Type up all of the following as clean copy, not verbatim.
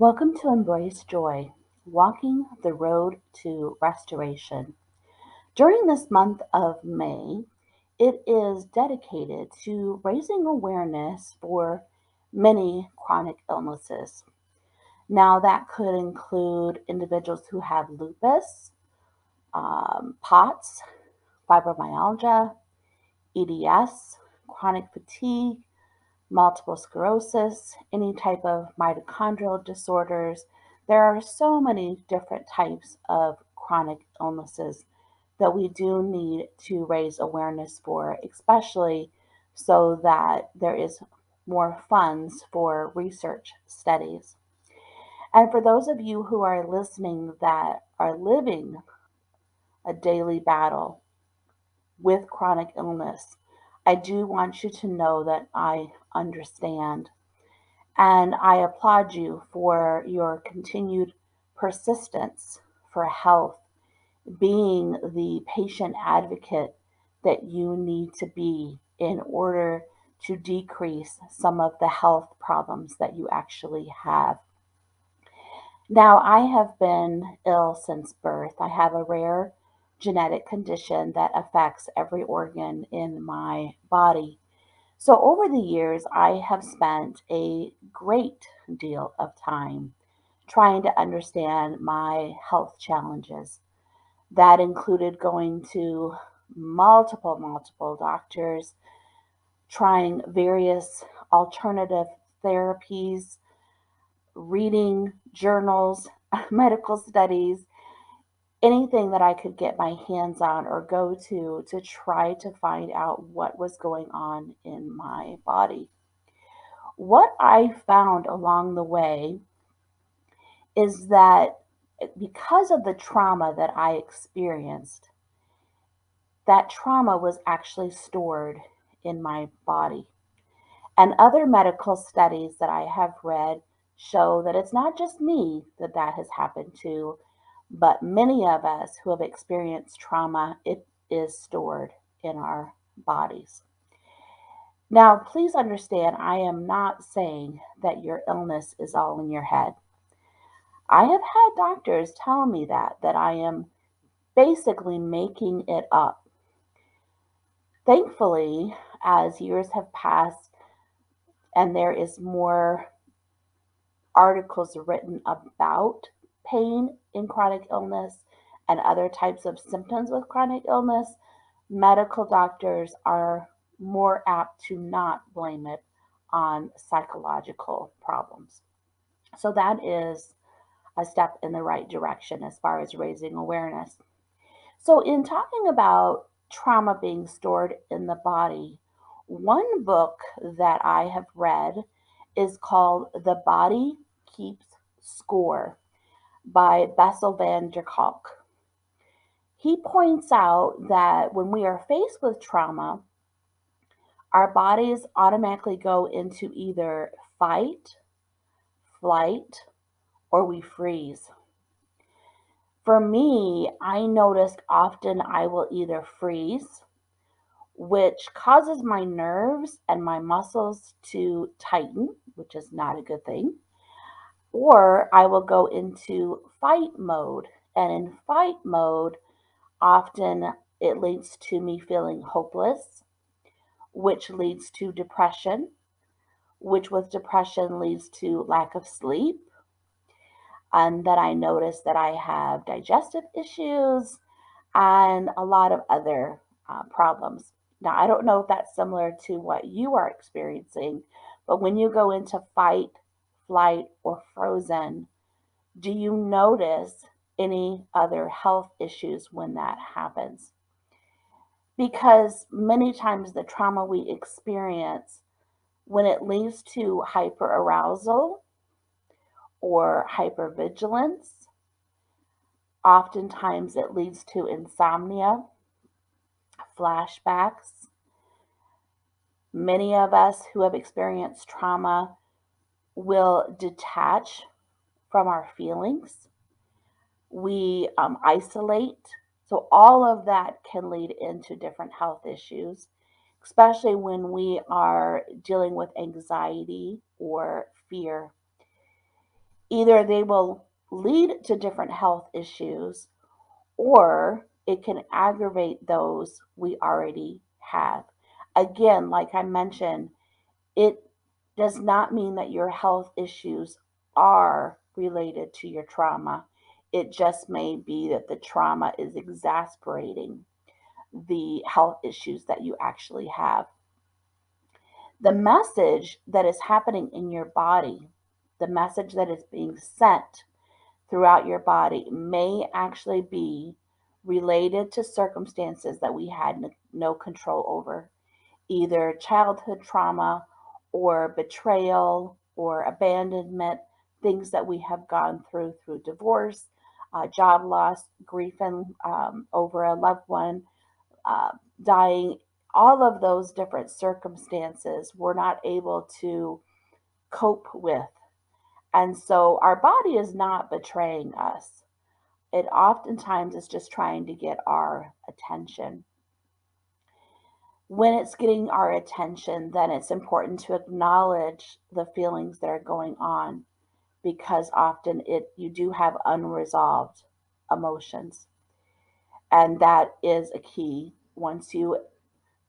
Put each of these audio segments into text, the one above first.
Welcome to Embrace Joy, walking the road to restoration. During this month of May, it is dedicated to raising awareness for many chronic illnesses. Now, that could include individuals who have lupus, POTS, fibromyalgia, EDS, chronic fatigue, multiple sclerosis, any type of mitochondrial disorders. There are so many different types of chronic illnesses that we do need to raise awareness for, especially so that there is more funds for research studies. And for those of you who are listening that are living a daily battle with chronic illness, I do want you to know that I understand. And I applaud you for your continued persistence for health, being the patient advocate that you need to be in order to decrease some of the health problems that you actually have. Now, I have been ill since birth. I have a rare genetic condition that affects every organ in my body. So, over the years, I have spent a great deal of time trying to understand my health challenges. That included going to multiple doctors, trying various alternative therapies, reading journals, medical studies, anything that I could get my hands on or go to try to find out what was going on in my body. What I found along the way is that because of the trauma that I experienced, that trauma was actually stored in my body. And other medical studies that I have read show that it's not just me that that has happened to, but many of us who have experienced trauma, it is stored in our bodies. Now, please understand, I am not saying that your illness is all in your head. I have had doctors tell me that I am basically making it up. Thankfully, as years have passed and there is more articles written about pain in chronic illness and other types of symptoms with chronic illness, medical doctors are more apt to not blame it on psychological problems. So that is a step in the right direction as far as raising awareness. So, in talking about trauma being stored in the body, one book that I have read is called The Body Keeps Score by Bessel van der Kolk. He points out that when we are faced with trauma, our bodies automatically go into either fight, flight, or we freeze. For me, I noticed often I will either freeze, which causes my nerves and my muscles to tighten, which is not a good thing, or I will go into fight mode. And in fight mode, often it leads to me feeling hopeless, which leads to depression, which with depression leads to lack of sleep. And then I notice that I have digestive issues and a lot of other problems. Now, I don't know if that's similar to what you are experiencing, but when you go into fight, flight, or frozen, do you notice any other health issues when that happens? Because many times the trauma we experience, when it leads to hyperarousal or hypervigilance, oftentimes it leads to insomnia, flashbacks. Many of us who have experienced trauma will detach from our feelings. We isolate. So, all of that can lead into different health issues, especially when we are dealing with anxiety or fear. Either they will lead to different health issues, or it can aggravate those we already have. Again, like I mentioned, it does not mean that your health issues are related to your trauma. It just may be that the trauma is exasperating the health issues that you actually have. The message that is happening in your body, the message that is being sent throughout your body, may actually be related to circumstances that we had no control over, either childhood trauma or betrayal or abandonment, things that we have gone through divorce, job loss, grief and over a loved one uh, dying. All of those different circumstances we're not able to cope with. And so our body is not betraying us. It oftentimes is just trying to get our attention. When it's getting our attention, then it's important to acknowledge the feelings that are going on, because often you do have unresolved emotions. And that is a key. Once you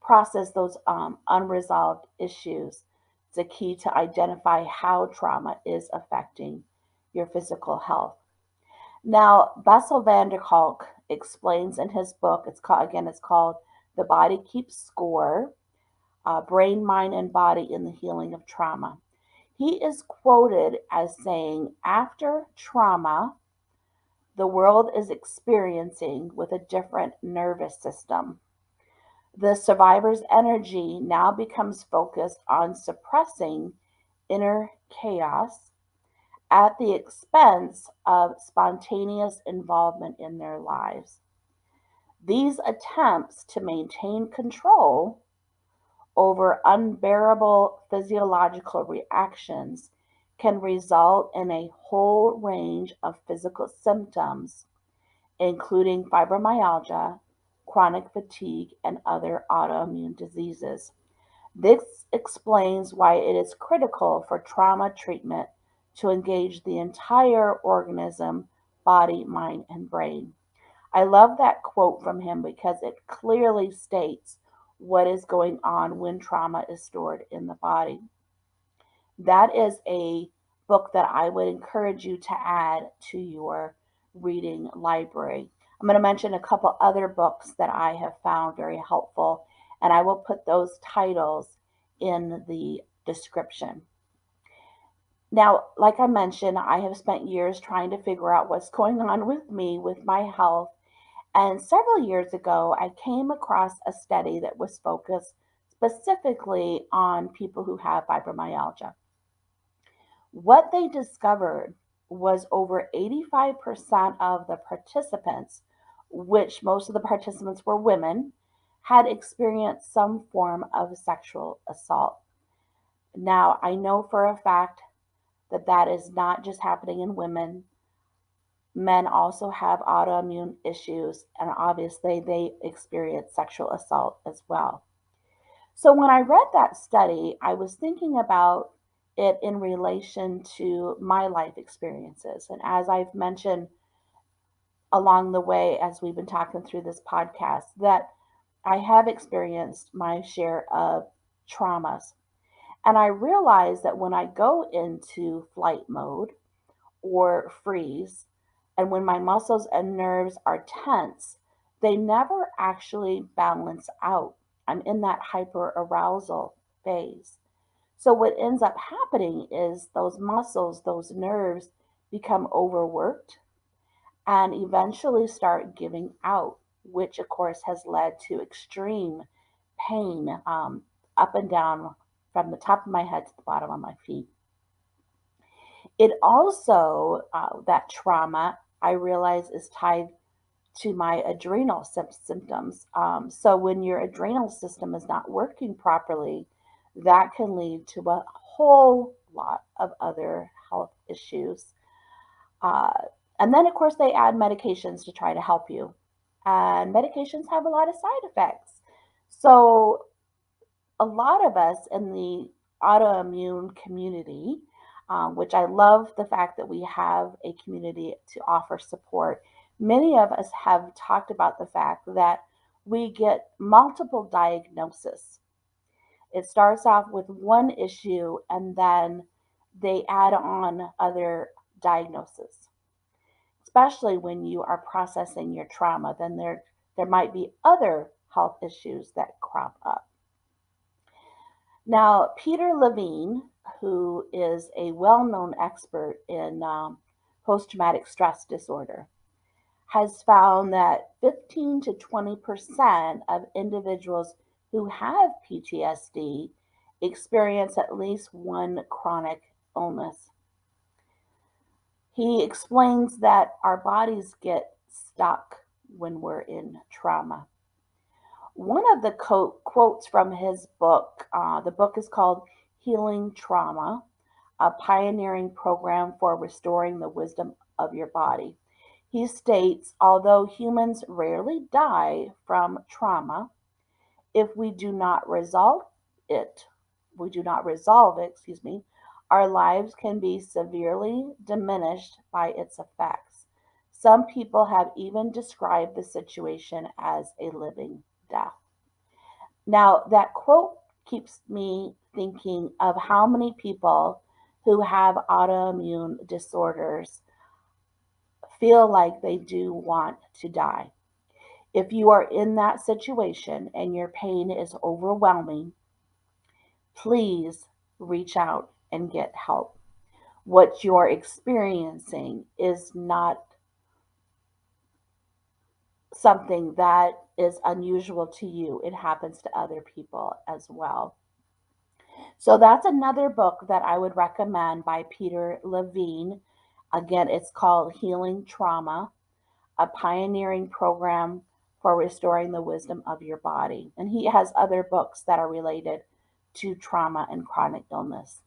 process those unresolved issues, it's a key to identify how trauma is affecting your physical health. Now, Bessel van der Kolk explains in his book, it's called The Body Keeps Score, Brain, Mind, and Body in the Healing of Trauma. He is quoted as saying, after trauma, the world is experiencing with a different nervous system. The survivor's energy now becomes focused on suppressing inner chaos at the expense of spontaneous involvement in their lives. These attempts to maintain control over unbearable physiological reactions can result in a whole range of physical symptoms, including fibromyalgia, chronic fatigue, and other autoimmune diseases. This explains why it is critical for trauma treatment to engage the entire organism, body, mind, and brain. I love that quote from him because it clearly states what is going on when trauma is stored in the body. That is a book that I would encourage you to add to your reading library. I'm going to mention a couple other books that I have found very helpful, and I will put those titles in the description. Now, like I mentioned, I have spent years trying to figure out what's going on with me, with my health. And several years ago, I came across a study that was focused specifically on people who have fibromyalgia. What they discovered was over 85% of the participants, which most of the participants were women, had experienced some form of sexual assault. Now, I know for a fact that that is not just happening in women. Men also have autoimmune issues, and obviously they experience sexual assault as well. So when I read that study, I was thinking about it in relation to my life experiences. And as I've mentioned along the way, as we've been talking through this podcast, that I have experienced my share of traumas. And I realized that when I go into flight mode or freeze, and when my muscles and nerves are tense, they never actually balance out. I'm in that hyper arousal phase. So, what ends up happening is those muscles, those nerves become overworked and eventually start giving out, which of course has led to extreme pain up and down from the top of my head to the bottom of my feet. It also, that trauma, I realize, is tied to my adrenal symptoms. So when your adrenal system is not working properly, that can lead to a whole lot of other health issues. Uh, and then, of course, they add medications to try to help you. And medications have a lot of side effects. So a lot of us in the autoimmune community which I love the fact that we have a community to offer support. Many of us have talked about the fact that we get multiple diagnoses. It starts off with one issue and then they add on other diagnoses, especially when you are processing your trauma. Then there might be other health issues that crop up. Now, Peter Levine, who is a well-known expert in post-traumatic stress disorder, has found that 15 to 20% of individuals who have PTSD experience at least one chronic illness. He explains that our bodies get stuck when we're in trauma. One of the quotes from his book, the book is called Healing Trauma, a pioneering program for restoring the wisdom of your body. He states, although humans rarely die from trauma, if we do not resolve it, our lives can be severely diminished by its effects. Some people have even described the situation as a living death. Now, that quote keeps me thinking of how many people who have autoimmune disorders feel like they do want to die. If you are in that situation and your pain is overwhelming, please reach out and get help. What you're experiencing is not something that is unusual to you. It happens to other people as well. So that's another book that I would recommend by Peter Levine. Again, it's called Healing Trauma, a pioneering program for restoring the wisdom of your body. And he has other books that are related to trauma and chronic illness.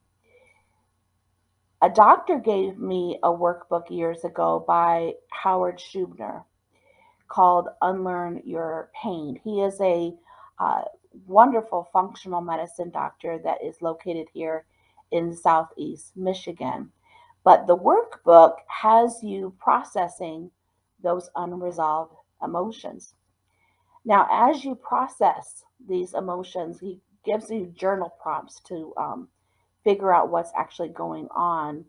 A doctor gave me a workbook years ago by Howard Schubiner called Unlearn Your Pain. He is a wonderful functional medicine doctor that is located here in Southeast Michigan. But the workbook has you processing those unresolved emotions. Now, as you process these emotions, he gives you journal prompts to figure out what's actually going on.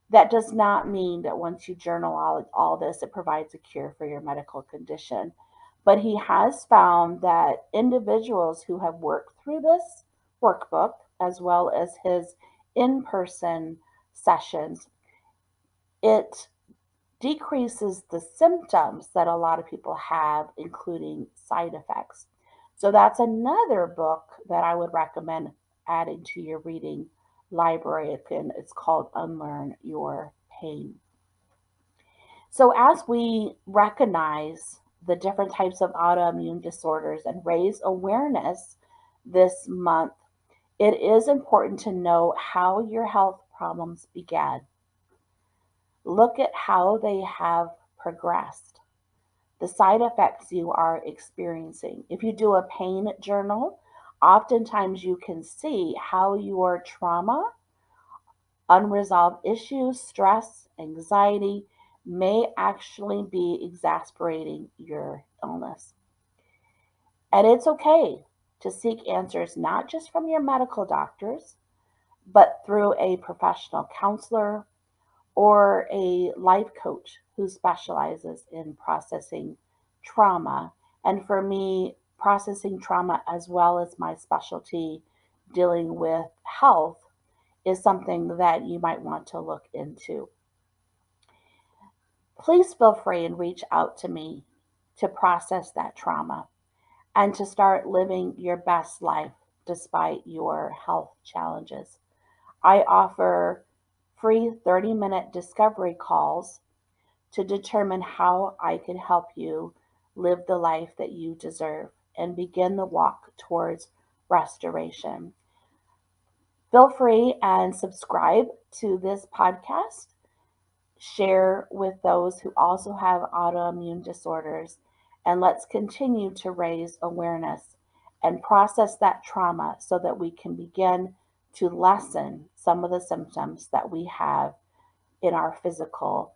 That does not mean that once you journal all this, it provides a cure for your medical condition. But he has found that individuals who have worked through this workbook, as well as his in-person sessions, it decreases the symptoms that a lot of people have, including side effects. So that's another book that I would recommend adding to your reading library. It's called Unlearn Your Pain. So as we recognize the different types of autoimmune disorders and raise awareness this month, it is important to know how your health problems began. Look at how they have progressed, the side effects you are experiencing. If you do a pain journal, oftentimes you can see how your trauma, unresolved issues, stress, anxiety may actually be exacerbating your illness. And it's okay to seek answers not just from your medical doctors, but through a professional counselor or a life coach who specializes in processing trauma. And for me, processing trauma as well as my specialty dealing with health is something that you might want to look into. Please feel free and reach out to me to process that trauma and to start living your best life despite your health challenges. I offer free 30-minute discovery calls to determine how I can help you live the life that you deserve and begin the walk towards restoration. Feel free and subscribe to this podcast. Share with those who also have autoimmune disorders, and let's continue to raise awareness and process that trauma so that we can begin to lessen some of the symptoms that we have in our physical